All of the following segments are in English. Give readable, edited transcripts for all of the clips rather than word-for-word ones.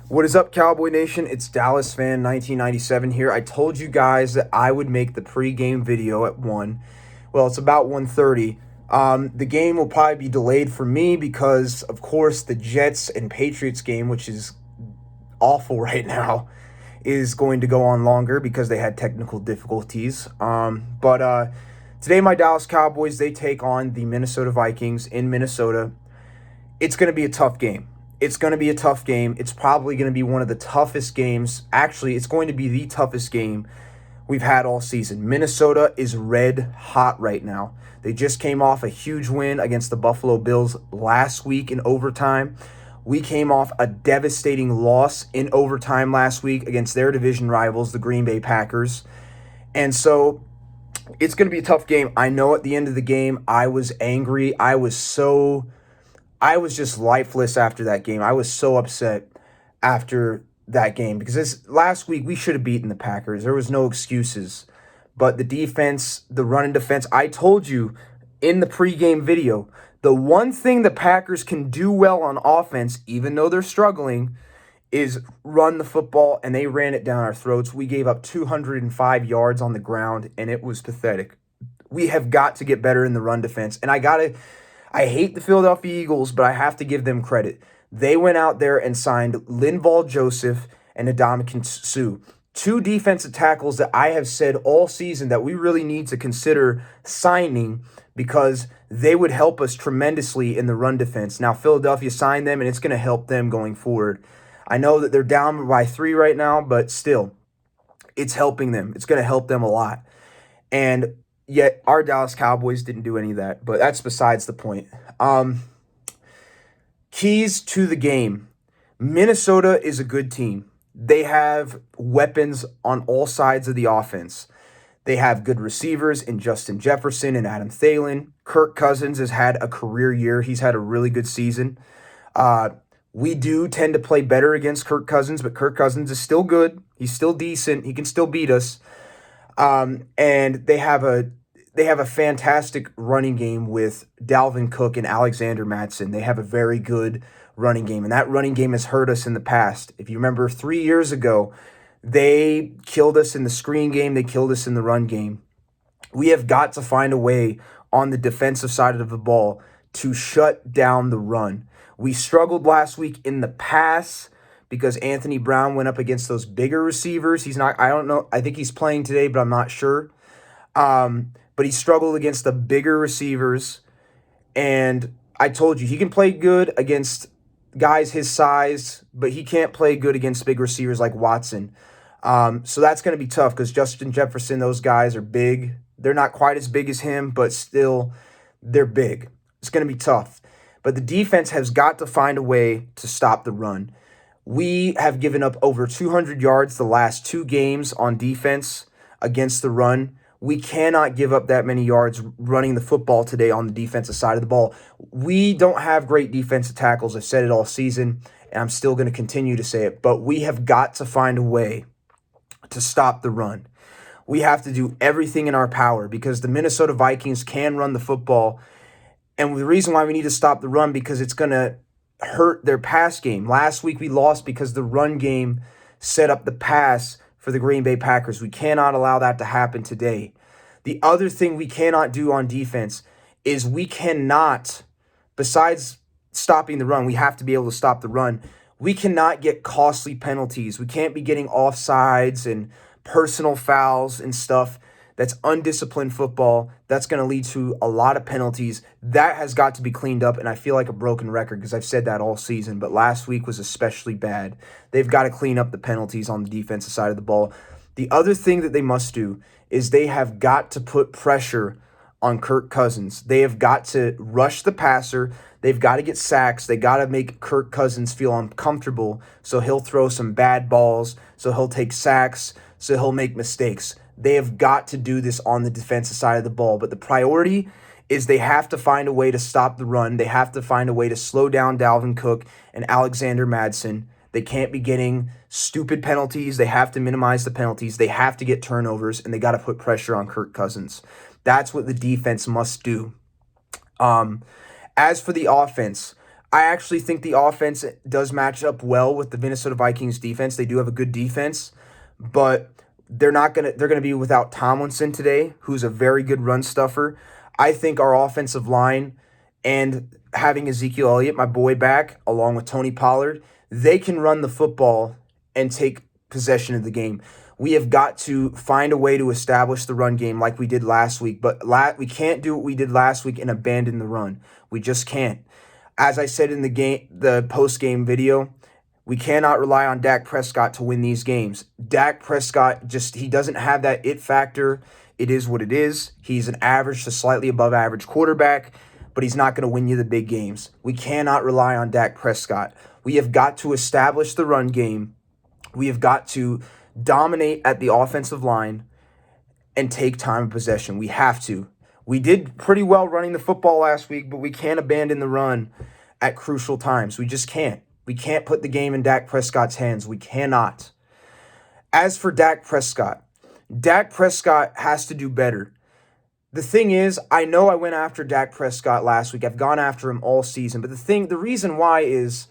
What is up, Cowboy Nation? It's Dallas Fan 1997 here. I told you guys that I would make the pregame video at 1. Well, it's about 1:30. The game will probably be delayed for me because, of course, the Jets and Patriots game, which is awful right now, is going to go on longer because they had technical difficulties. But today, my Dallas Cowboys, they take on the Minnesota Vikings in Minnesota. It's going to be a tough game. It's going to be a tough game. It's probably going to be one of the toughest games. Actually, it's going to be the toughest game we've had all season. Minnesota is red hot right now. They just came off a huge win against the Buffalo Bills last week in overtime. We came off a devastating loss in overtime last week against their division rivals, the Green Bay Packers. And so it's going to be a tough game. I know at the end of the game, I was angry. I was just lifeless after that game. I was so upset after that game because this last week we should have beaten the Packers. There was no excuses. But the defense, the run and defense, I told you in the pregame video, the one thing the Packers can do well on offense, even though they're struggling, is run the football, and they ran it down our throats. We gave up 205 yards on the ground, and it was pathetic. We have got to get better in the run defense, and I hate the Philadelphia Eagles, but I have to give them credit. They went out there and signed Linval Joseph and Ndamukong Suh, two defensive tackles that I have said all season that we really need to consider signing because they would help us tremendously in the run defense. Now, Philadelphia signed them, and it's going to help them going forward. I know that they're down by 3 right now, but still, it's helping them. It's going to help them a lot. And yet our Dallas Cowboys didn't do any of that, but that's besides the point. Keys to the game. Minnesota is a good team. They have weapons on all sides of the offense. They have good receivers in Justin Jefferson and Adam Thielen. Kirk Cousins has had a career year. He's had a really good season. We do tend to play better against Kirk Cousins, but Kirk Cousins is still good. He's still decent. He can still beat us. And they have a fantastic running game with Dalvin Cook and Alexander Mattison. They have a very good running game, and that running game has hurt us in the past. If you remember 3 years ago, they killed us in the screen game. They killed us in the run game. We have got to find a way on the defensive side of the ball to shut down the run. We struggled last week in the pass because Anthony Brown went up against those bigger receivers. I don't know. I think he's playing today, but I'm not sure. But he struggled against the bigger receivers. And I told you, he can play good against guys his size, but he can't play good against big receivers like Watson. So that's going to be tough because Justin Jefferson, those guys are big. They're not quite as big as him, but still, they're big. It's going to be tough. But the defense has got to find a way to stop the run. We have given up over 200 yards the last 2 games on defense against the run. We cannot give up that many yards running the football today on the defensive side of the ball. We don't have great defensive tackles. I've said it all season, and I'm still going to continue to say it. But we have got to find a way to stop the run. We have to do everything in our power because the Minnesota Vikings can run the football. And the reason why we need to stop the run because it's going to hurt their pass game. Last week we lost because the run game set up the pass for the Green Bay Packers. We cannot allow that to happen today. The other thing we cannot do on defense is we cannot, besides stopping the run, we have to be able to stop the run. We cannot get costly penalties. We can't be getting offsides and personal fouls and stuff. That's undisciplined football. That's going to lead to a lot of penalties. That has got to be cleaned up, and I feel like a broken record because I've said that all season, but last week was especially bad. They've got to clean up the penalties on the defensive side of the ball. The other thing that they must do is they have got to put pressure on Kirk Cousins. They have got to rush the passer. They've got to get sacks. They got to make Kirk Cousins feel uncomfortable so he'll throw some bad balls, so he'll take sacks, so he'll make mistakes. They have got to do this on the defensive side of the ball. But the priority is they have to find a way to stop the run. They have to find a way to slow down Dalvin Cook and Alexander Mattison. They can't be getting stupid penalties. They have to minimize the penalties. They have to get turnovers, and they got to put pressure on Kirk Cousins. That's what the defense must do. As for the offense, I actually think the offense does match up well with the Minnesota Vikings defense. They do have a good defense, but they're gonna be without Tomlinson today, who's a very good run stuffer. I think our offensive line and having Ezekiel Elliott, my boy, back along with Tony Pollard, they can run the football and take possession of the game. We have got to find a way to establish the run game like we did last week, but we can't do what we did last week and abandon the run. We just can't. As I said in the post-game video, we cannot rely on Dak Prescott to win these games. Dak Prescott he doesn't have that it factor. It is what it is. He's an average to slightly above average quarterback, but he's not going to win you the big games. We cannot rely on Dak Prescott. We have got to establish the run game. We have got to dominate at the offensive line and take time of possession. We have to. We did pretty well running the football last week, but we can't abandon the run at crucial times. We just can't. We can't put the game in Dak Prescott's hands. We cannot. As for Dak Prescott has to do better. The thing is, I know I went after Dak Prescott last week. I've gone after him all season. But the reason why is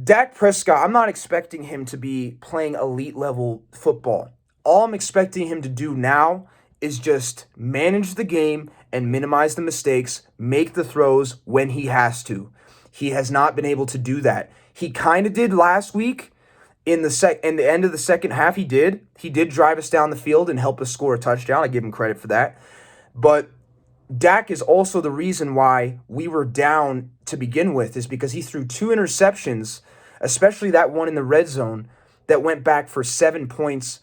Dak Prescott, I'm not expecting him to be playing elite level football. All I'm expecting him to do now is just manage the game and minimize the mistakes, make the throws when he has to. He has not been able to do that. He kind of did last week in the end of the second half. He did drive us down the field and help us score a touchdown. I give him credit for that. But Dak is also the reason why we were down to begin with, is because he threw 2 interceptions, especially that one in the red zone that went back for 7 points,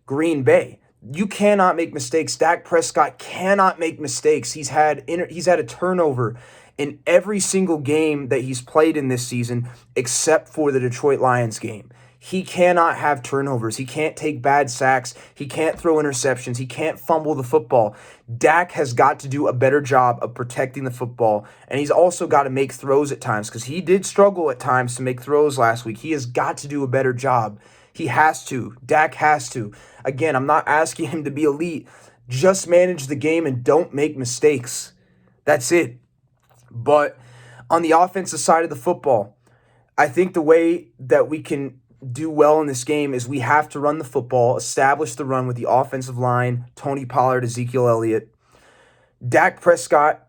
Green Bay. You cannot make mistakes. Dak Prescott cannot make mistakes. He's had a turnover in every single game that he's played in this season except for the Detroit Lions game. He cannot have turnovers. He can't take bad sacks. He can't throw interceptions. He can't fumble the football. Dak has got to do a better job of protecting the football, and he's also got to make throws at times because he did struggle at times to make throws last week. He has got to do a better job. He has to. Dak has to. Again, I'm not asking him to be elite. Just manage the game and don't make mistakes. That's it. But on the offensive side of the football, I think the way that we can do well in this game is we have to run the football, establish the run with the offensive line, Tony Pollard, Ezekiel Elliott. Dak Prescott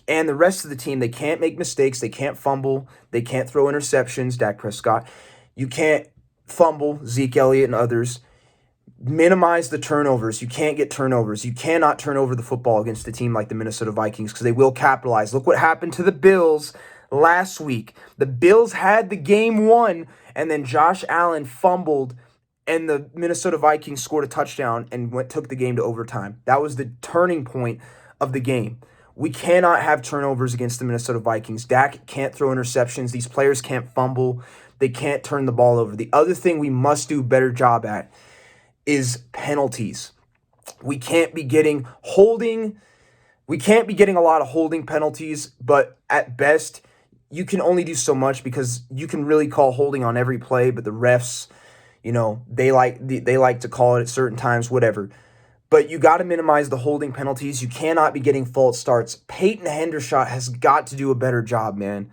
and the rest of the team, they can't make mistakes. They can't fumble. They can't throw interceptions, Dak Prescott. You can't fumble, Zeke Elliott and others. Minimize the turnovers. You can't get turnovers. You cannot turn over the football against a team like the Minnesota Vikings because they will capitalize. Look what happened to the Bills last week. The Bills had the game won, and then Josh Allen fumbled, and the Minnesota Vikings scored a touchdown and took the game to overtime. That was the turning point of the game. We cannot have turnovers against the Minnesota Vikings. Dak can't throw interceptions. These players can't fumble. They can't turn the ball over. The other thing we must do a better job at is penalties. We can't be getting holding. We can't be getting a lot of holding penalties, but at best, you can only do so much because you can really call holding on every play, but the refs, they like to call it at certain times, whatever. But you got to minimize the holding penalties. You cannot be getting false starts. Peyton Hendershot has got to do a better job, man.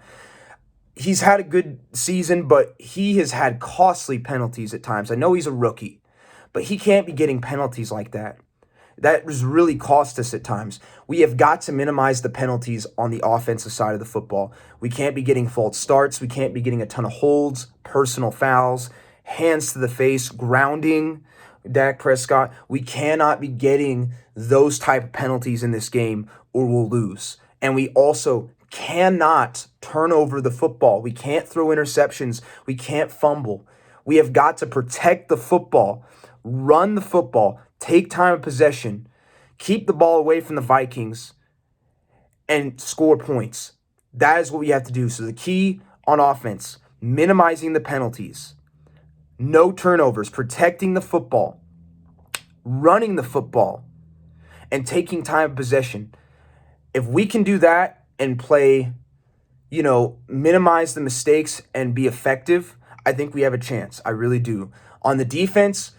He's had a good season, but he has had costly penalties at times. I know he's a rookie, but he can't be getting penalties like that. That has really cost us at times. We have got to minimize the penalties on the offensive side of the football. We can't be getting false starts. We can't be getting a ton of holds, personal fouls, hands to the face, grounding Dak Prescott. We cannot be getting those type of penalties in this game or we'll lose. And we also cannot turn over the football. We can't throw interceptions. We can't fumble. We have got to protect the football, run the football, take time of possession, keep the ball away from the Vikings, and score points. That is what we have to do. So the key on offense, minimizing the penalties, no turnovers, protecting the football, running the football, and taking time of possession. If we can do that and play, minimize the mistakes and be effective, I think we have a chance. I really do. On the defense,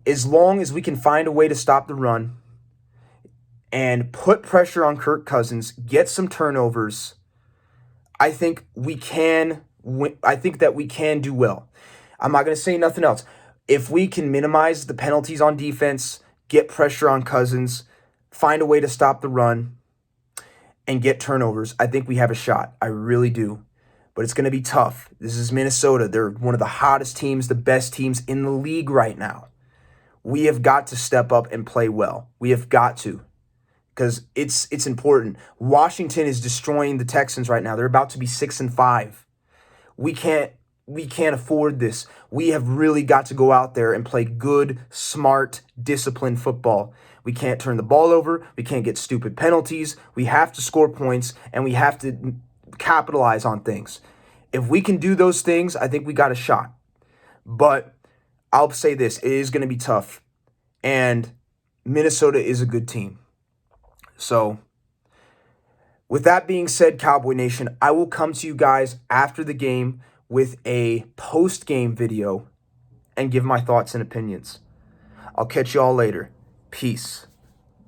as long as we can find a way to stop the run and put pressure on Kirk Cousins, get some turnovers, I think we can win. I think that we can do well. I'm not going to say nothing else. If we can minimize the penalties on defense, get pressure on Cousins, find a way to stop the run, and get turnovers, I think we have a shot. I really do. But it's going to be tough. This is Minnesota. They're one of the hottest teams, the best teams in the league right now. We have got to step up and play well. We have got to, because it's important. Washington is destroying the Texans right now. They're about to be 6-5. We can't afford this. We have really got to go out there and play good, smart, disciplined football. We can't turn the ball over. We can't get stupid penalties. We have to score points, and we have to capitalize on things. If we can do those things, I think we got a shot. But I'll say this, it is going to be tough. And Minnesota is a good team. So, with that being said, Cowboy Nation, I will come to you guys after the game with a post-game video and give my thoughts and opinions. I'll catch you all later. Peace.